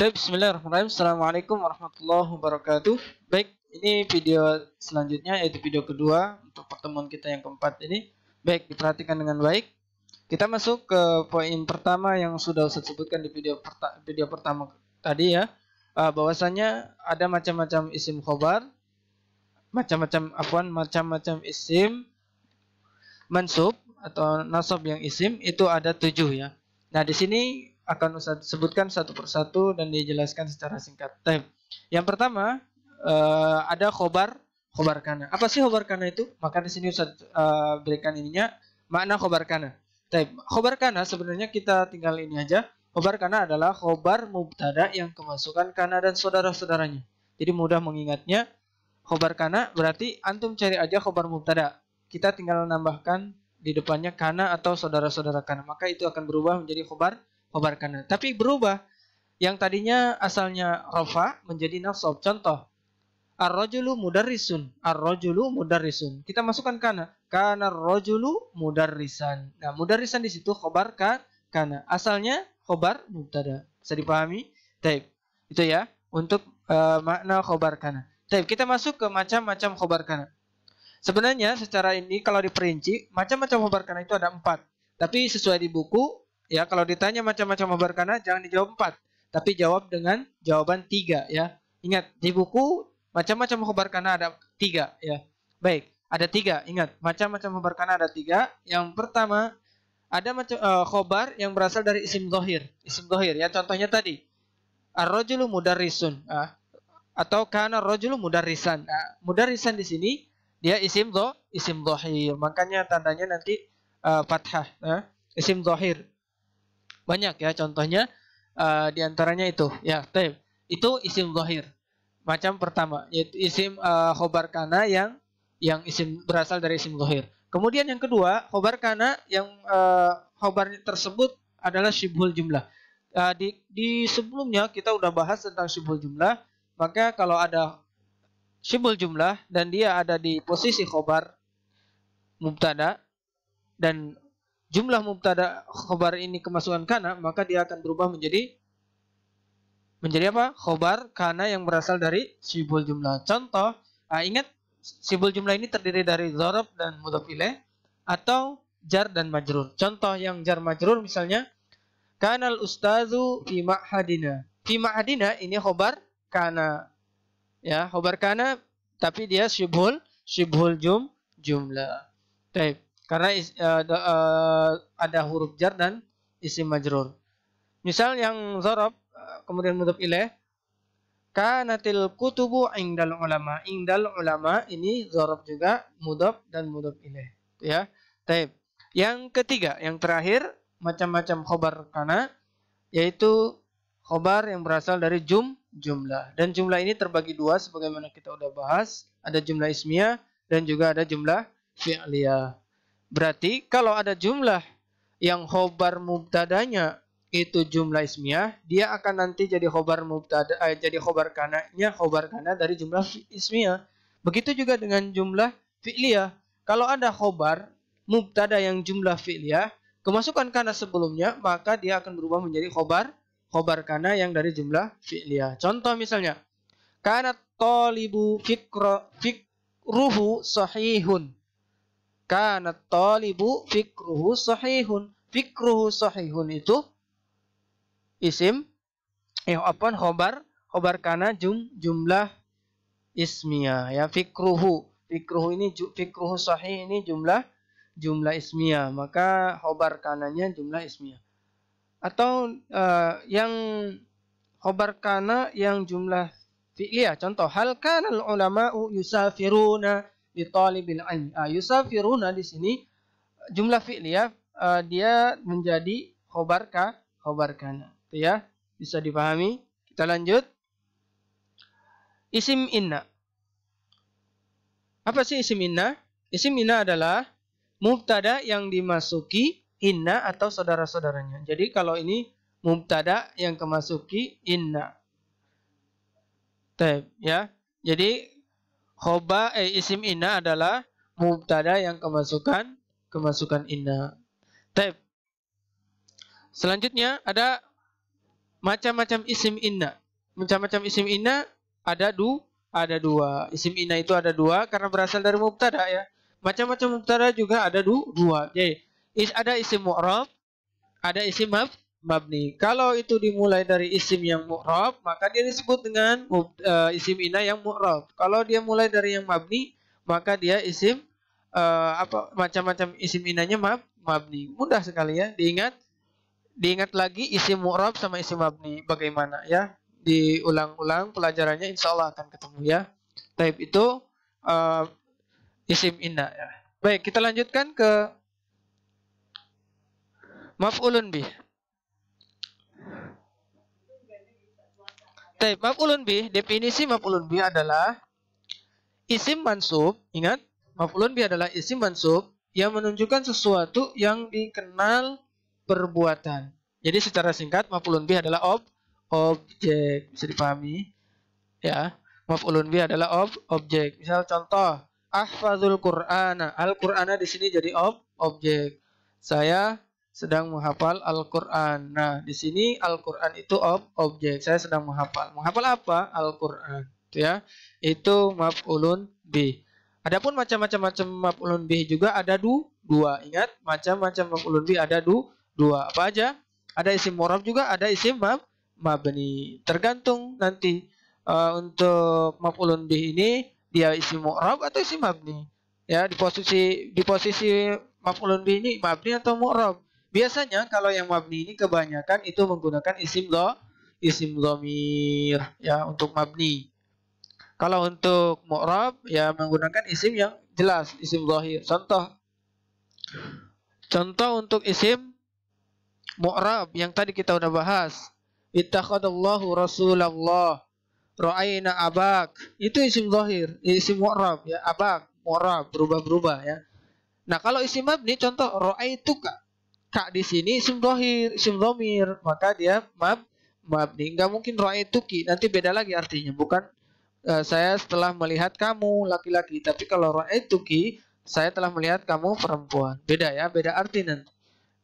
Bismillahirrahmanirrahim. Assalamualaikum warahmatullahi wabarakatuh. Baik, ini video selanjutnya yaitu video kedua untuk pertemuan kita yang keempat ini. Baik, diperhatikan dengan baik. Kita masuk ke poin pertama yang sudah saya sebutkan di video pertama tadi ya. Bahwasanya ada macam-macam isim khobar, macam-macam isim mansub atau nasab yang isim itu ada 7 ya. Nah, di sini akan Ustaz sebutkan satu persatu dan dijelaskan secara singkat. Yang pertama ada khobar kana. Apa sih khobar kana itu? Maka di sini Ustaz berikan ininya makna khobar kana. Khobar kana sebenarnya kita tinggal ini aja. Khobar kana adalah khobar mubtada yang kemasukan kana dan saudara-saudaranya. Jadi mudah mengingatnya. Khobar kana berarti antum cari aja khobar mubtada. Kita tinggal nambahkan di depannya kana atau saudara-saudara kana. Maka itu akan berubah menjadi khobar kana. Tapi berubah. Yang tadinya asalnya rafa menjadi nasab. Contoh. Ar-rajulu mudarrisun. Ar-rajulu mudarrisun. Kita masukkan kana. Kana ar-rajulu mudarrisan. Nah, mudarrisan di situ khobar kana. Asalnya khobar mubtada. Bisa dipahami? Taib. Itu ya. Untuk makna khobar kana. Taib. Kita masuk ke macam-macam khobar kana. Sebenarnya secara ini kalau diperinci, macam-macam khobar kana itu ada 4. Tapi sesuai di buku, ya, kalau ditanya macam-macam khobar kana jangan dijawab 4, tapi jawab dengan jawaban 3 ya. Ingat, di buku macam-macam khobar kana ada 3 ya. Baik, ada 3. Ingat, macam-macam khobar kana ada 3. Yang pertama, ada macam khobar yang berasal dari isim dhahir. Isim dhahir ya, contohnya tadi. Ar-rajulu mudarrisun, atau kana ar-rajulu mudarrisan. Mudarrisan di sini dia isim dhahir. Makanya tandanya nanti fathah, isim dhahir. Banyak ya contohnya, diantaranya itu ya. Itu isim dhahir. Macam pertama yaitu isim khobar kana yang isim berasal dari isim dhahir. Kemudian yang kedua, khobar kana yang khobar tersebut adalah syibhul jumlah. Di sebelumnya kita udah bahas tentang syibhul jumlah. Maka kalau ada syibhul jumlah dan dia ada di posisi khobar mubtada dan jumlah mubtada khobar ini kemasukan kana, maka dia akan berubah menjadi apa? Khobar kana yang berasal dari syibhul jumlah. Contoh, ingat syibhul jumlah ini terdiri dari dzaraf dan mudhaf ilaih atau jar dan majrur. Contoh yang jar majrur misalnya kanal ustazu fi ma'hadina. Fi ma'hadina ini khobar kana. Ya, khobar kana tapi dia syibhul jumlah. Baik. Karena ada huruf jar dan isim majrur. Misal yang dzaraf kemudian mudhaf ilaih, kanatil kutubu indal ulama. Indal ulama ini dzaraf juga mudhaf dan mudhaf ilaih. Ya. Baik. Yang ketiga, yang terakhir, macam-macam khobar kana yaitu khobar yang berasal dari jumlah. Dan jumlah ini terbagi 2 sebagaimana kita udah bahas. Ada jumlah ismiyah dan juga ada jumlah fi'liyah. Berarti kalau ada jumlah yang khobar mubtadanya itu jumlah ismiyah, dia akan nanti jadi khobar mubtada, jadi khobar kana dari jumlah ismiyah. Begitu juga dengan jumlah fi'liyah. Kalau ada khobar mubtada yang jumlah fi'liyah, kemasukan kana sebelumnya, maka dia akan berubah menjadi khobar kana yang dari jumlah fi'liyah. Contoh misalnya, kana talibu fikruhu sahihun. Kana talibu fikruhu sahihun. Fikruhu sahihun itu isim khobar kana jumlah ismiyah ya. Fikruhu ini fikruhu sahih ini jumlah ismiyah, maka khobar kananya jumlah ismiyah. Atau yang khobar kana yang jumlah fi'liyah, contoh hal kanal ulama'u yusafiruna li talibil ilmi. Yusafiruna di sini jumlah fi'liyah, dia menjadi khobar kana. Itu ya, bisa dipahami. Kita lanjut. Isim inna. Apa sih isim inna? Isim inna adalah mubtada yang dimasuki inna atau saudara-saudaranya. Jadi kalau ini mubtada yang kemasuki inna. Ya. Jadi isim inna adalah mubtada yang kemasukan inna. Selanjutnya ada macam-macam isim inna. Macam-macam isim inna ada dua. Isim inna itu ada dua karena berasal dari mubtada ya. Macam-macam mubtada juga ada dua. Jadi ada isim mu'rab, ada isim mabni. Kalau itu dimulai dari isim yang mu'rab, maka dia disebut dengan isim inna yang mu'rab. Kalau dia mulai dari yang mabni, maka dia isim macam-macam isim inanya mabni. Mudah sekali ya diingat. Diingat lagi isim mu'rab sama isim mabni bagaimana ya. Diulang-ulang pelajarannya insya Allah akan ketemu ya. Taib itu isim inna ya. Baik, kita lanjutkan ke maf'ulun bih. Taib, maf'ulun bih, definisi maf'ulun bih adalah isim mansub. Ingat, maf'ulun bih adalah isim mansub yang menunjukkan sesuatu yang dikenal perbuatan. Jadi secara singkat maf'ulun bih adalah objek. Bisa dipahami? Ya, maf'ulun bih adalah objek. Misal contoh, ahfazul Qur'ana. Al-Qur'ana di sini jadi objek. Saya sedang menghafal Al-Qur'an. Nah, di sini Al-Qur'an itu objek. Saya sedang menghafal. Menghafal apa? Al-Qur'an. Itu ya. Itu maf'ulun bih. Adapun macam-macam maf'ulun bih juga ada dua. Ingat, macam-macam maf'ulun bih ada dua. Apa aja? Ada isim mu'rab juga, ada isim mabni. Tergantung nanti untuk maf'ulun bih ini dia isim mu'rab atau isim mabni. Ya, di posisi maf'ulun bih ini mabni atau mu'rab. Biasanya kalau yang mabni ini kebanyakan itu menggunakan isim dhamir ya untuk mabni. Kalau untuk mu'rab ya menggunakan isim yang jelas, isim zahir. Contoh untuk isim mu'rab yang tadi kita udah bahas. Ittakhadallahu Rasulullah. Ra'ayna abak. Itu isim zahir, isim mu'rab ya, abak, mu'rab, berubah-berubah ya. Nah, kalau isim mabni contoh ra'aituka. Kak di sini isim zahir, isim dhamir, maka dia mabni. Enggak mungkin ra'aituki, nanti beda lagi artinya. Bukan saya setelah melihat kamu laki-laki, tapi kalau ra'aituki saya telah melihat kamu perempuan. Beda ya, beda arti nanti.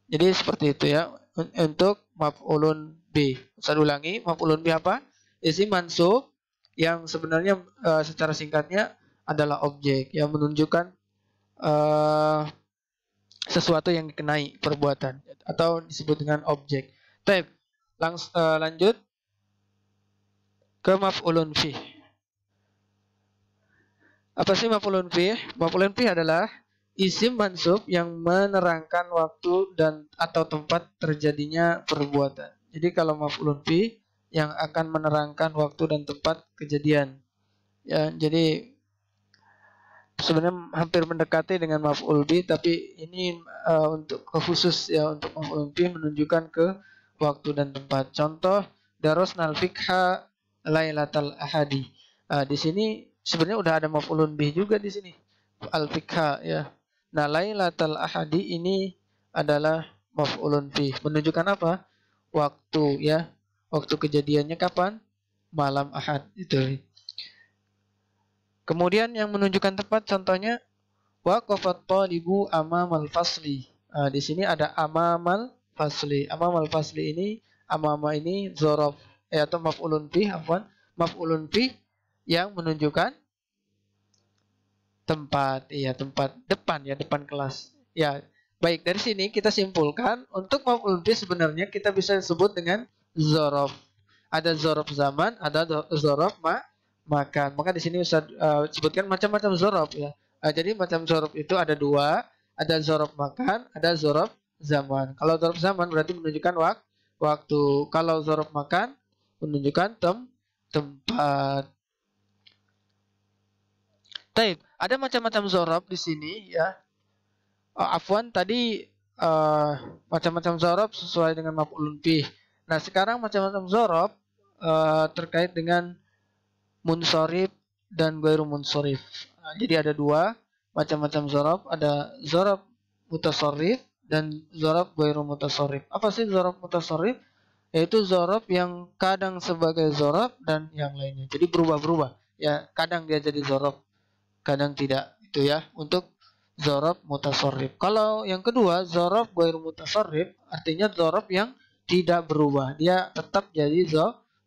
Jadi seperti itu ya untuk maf'ulun bih. Saya ulangi, maf'ulun bih apa? Isim mansub yang sebenarnya secara singkatnya adalah objek yang menunjukkan sesuatu yang dikenai perbuatan atau disebut dengan objek. Baik, lanjut ke maf'ulun bih. Apa sih maf'ulun bih? Maf'ulun bih adalah isim mansub yang menerangkan waktu dan atau tempat terjadinya perbuatan. Jadi kalau maf'ulun bih yang akan menerangkan waktu dan tempat kejadian. Ya, jadi sebenarnya hampir mendekati dengan maf'ul bih, tapi ini untuk khusus ya untuk maf'ul bih menunjukkan ke waktu dan tempat. Contoh darosnal fikha lailatal ahadi. Di sini sebenarnya udah ada maf'ulun bih juga di sini. Al-fikha ya. Nah, lailatal ahadi ini adalah maf'ulun bih. Menunjukkan apa? Waktu ya. Waktu kejadiannya kapan? Malam Ahad itu. Kemudian yang menunjukkan tempat contohnya waqafat thalibu amamal fasli. Di sini ada amamal fasli. Amamal fasli ini amama ini dzaraf atau maf'ulun bih, maf'ulun bih yang menunjukkan tempat. Iya, tempat depan ya, depan kelas. Ya, baik dari sini kita simpulkan untuk maf'ulun bih sebenarnya kita bisa sebut dengan dzaraf. Ada dzaraf zaman, ada dzaraf makan. Maka di sini Ustaz sebutkan macam-macam dzaraf ya. Jadi macam dzaraf itu ada dua, ada dzaraf makan, ada dzaraf zaman. Kalau dzaraf zaman berarti menunjukkan waktu. Kalau dzaraf makan menunjukkan tempat. Taib, ada macam-macam dzaraf di sini ya. Afwan tadi macam-macam dzaraf sesuai dengan maf'ulun bih. Nah, sekarang macam-macam dzaraf terkait dengan munsorif dan ghairu munsorif. Jadi ada dua macam-macam dzaraf, ada dzaraf mutasarrif dan dzaraf ghairu mutasarrif. Apa sih dzaraf mutasarrif? Yaitu dzaraf yang kadang sebagai dzaraf dan yang lainnya. Jadi berubah-berubah. Ya, kadang dia jadi dzaraf, kadang tidak. Itu ya untuk dzaraf mutasarrif. Kalau yang kedua dzaraf ghairu mutasarrif artinya dzaraf yang tidak berubah. Dia tetap jadi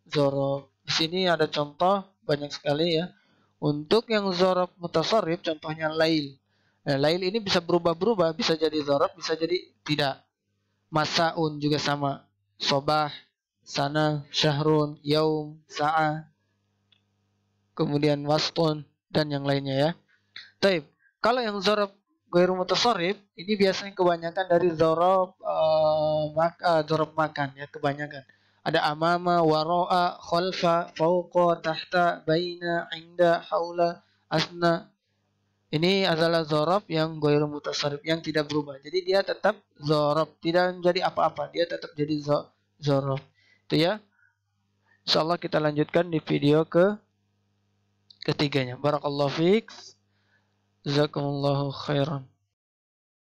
zorof. Di sini ada contoh banyak sekali ya. Untuk yang zorof mutasarrif contohnya lail. Nah, lail ini bisa berubah-berubah, bisa jadi zorof, bisa jadi tidak. Masaun juga sama. Sobah, sana, syahrun, yaum, sa'ah, kemudian wastun dan yang lainnya ya. Taib. Kalau yang zorof ghairu mutasarrif ini biasanya kebanyakan dari zorof zorof makan ya, kebanyakan. Ada amama, waro'a, khalfa, fauqa, tahta, baina, inda, haula, asna. Ini adalah zorof yang ghairu mutasarrif yang tidak berubah. Jadi dia tetap zorof, tidak menjadi apa-apa. Dia tetap jadi zorof. Itu ya. Insyaallah kita lanjutkan di video ketiganya. Barakallahu fiik. Jazakumullahu khairan.